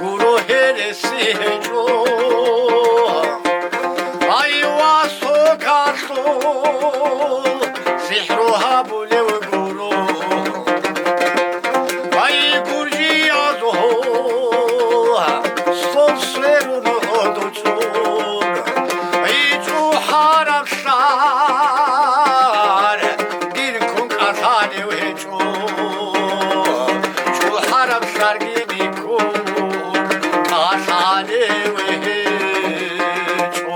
guru heresi hejo ayva sokato sihruha bulev guru ay gurji azo sol serunu oduçur ay cu harapsar din kung atane hejo cu harapsar gibi kung atane hejo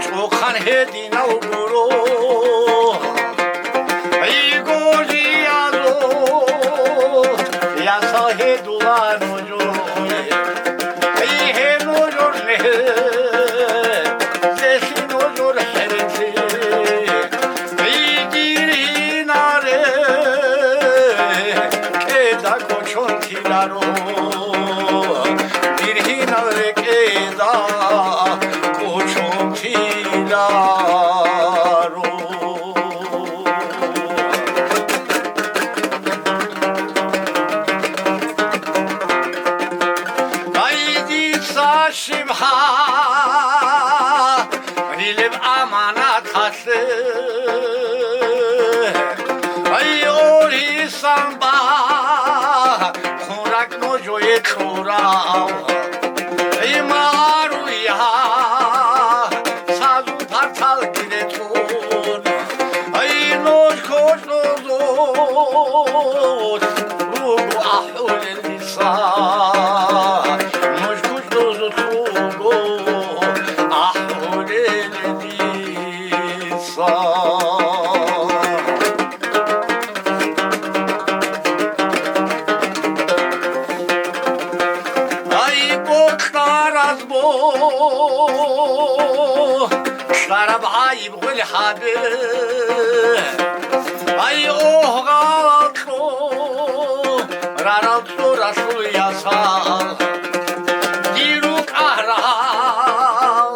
Çokan hedina uguro Igo jiado Yasa hedulan ojo He nojor ne Zesin ojor hereti Girinare Keda koçon tilaro Girinare keda koçon tilaro Haydi saşimha Rilim amanat hası Ay ori samba Kurak nojoye kurao Ay maruya Sazu partal giretun Ay noj koş nozot Rugu ahul lisan Noj koş nozot rugu ahul lisan Ay boklar az bo Şarab ayıp gül habi Ay oh galto Raralto rasul yasal Diruk ahral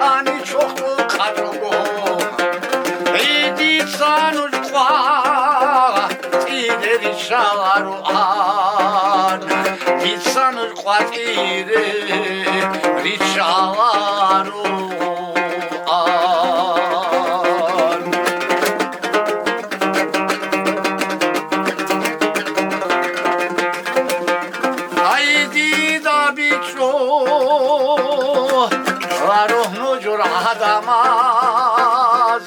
Ani çoklu kadrugo Ey ditsanuj kwa Tideri şalaru an Ditsanuj kwa tideri şalaru an Haydi da biço Varuh nucur adamaz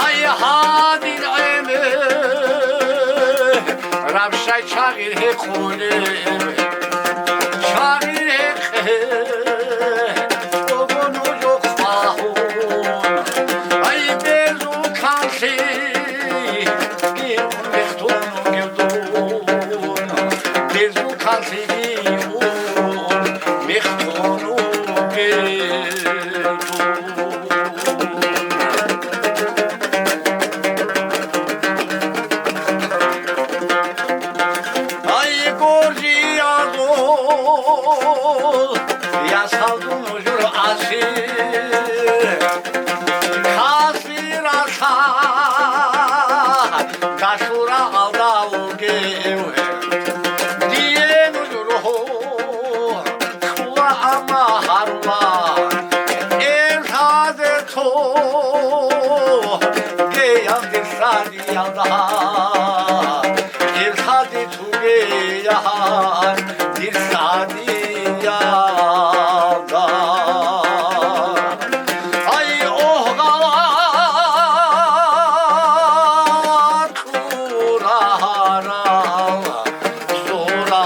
Ay hadin eme Rabşay çağır he kulim Çağır he Dobunu yok mahun Ay bezu kansi Giyun mehtunu gildun Bezu kansi giyun mehtunu gildun Ay gorji azol Yasaldun ujur asir Kasir asa Kaşura alda ugev Diyen ujur ho Kula ama harla El taze to Geyan dirsadi yalda Dirsadi tugeyan Dirsadi yalda Ay oh gavat Kurara Sura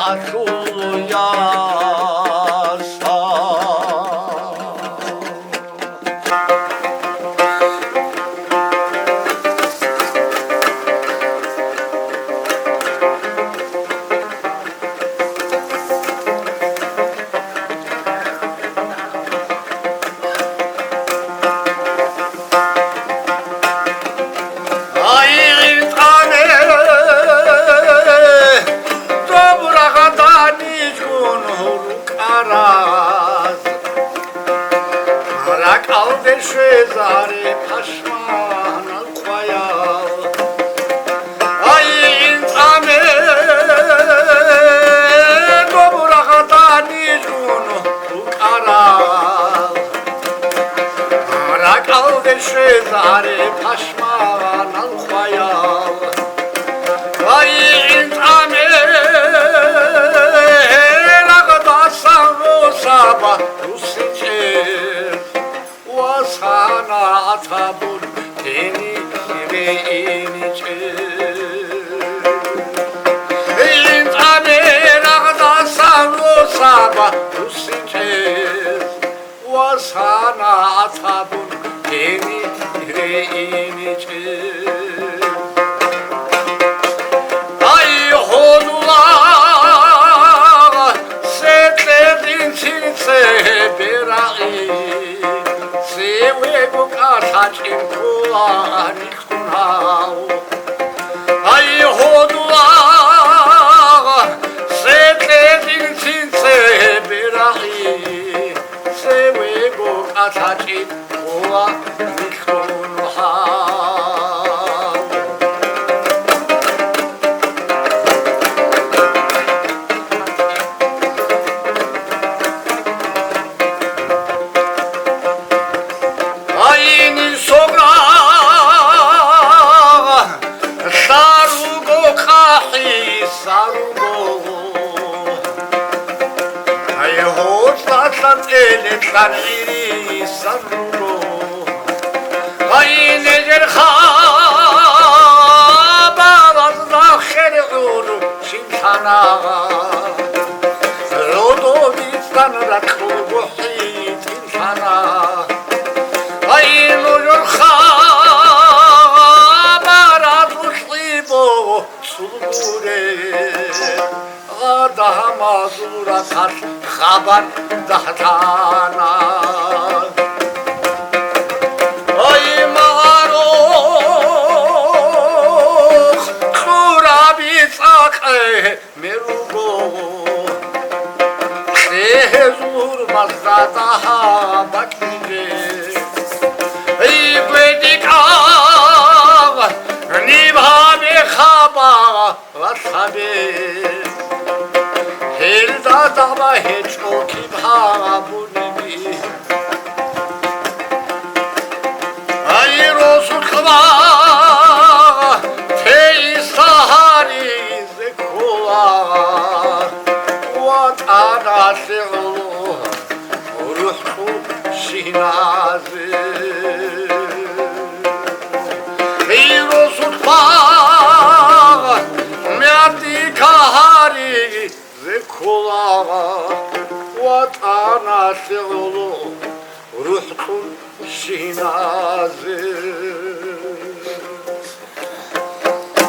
yasa შვეზარე ფაშმანა ყვაია აი ინწამე გობრაღატანი ჯუნო უკარა არა კალდე შვეზარე ფაშმანა ყვაია აი ინწამე საბა უსიჩე ვასანა ათაბურ თენი რეინიჩე ინტამე რაღაცა საბა უსიჩე ვასანა ათაბურ თენი რეინიჩე აი ჰონულა აი ჰოდულა სეტლედინ ცინცე ბერაი სევეგო კათაჭი ყოა მიხონჰა Tanrı sarro ay necer khabaraz dakhir ulu şintana rodo bistan rakhu buhit insana ay necer khabaraz uslibo sulgure daha mazura kar haber dahtana ay maro kurabi sakhe merugo sehzur mazata bakje ay bedika nibhabe khaba vasabe Hilda dava hiç o kim habuni Hayır olsun kıva Feysahari zekula Vatanası olu Ruhu şinazi Hayır olsun kıva Merdi kahari Kulağa vatanası olu ruhun şinazı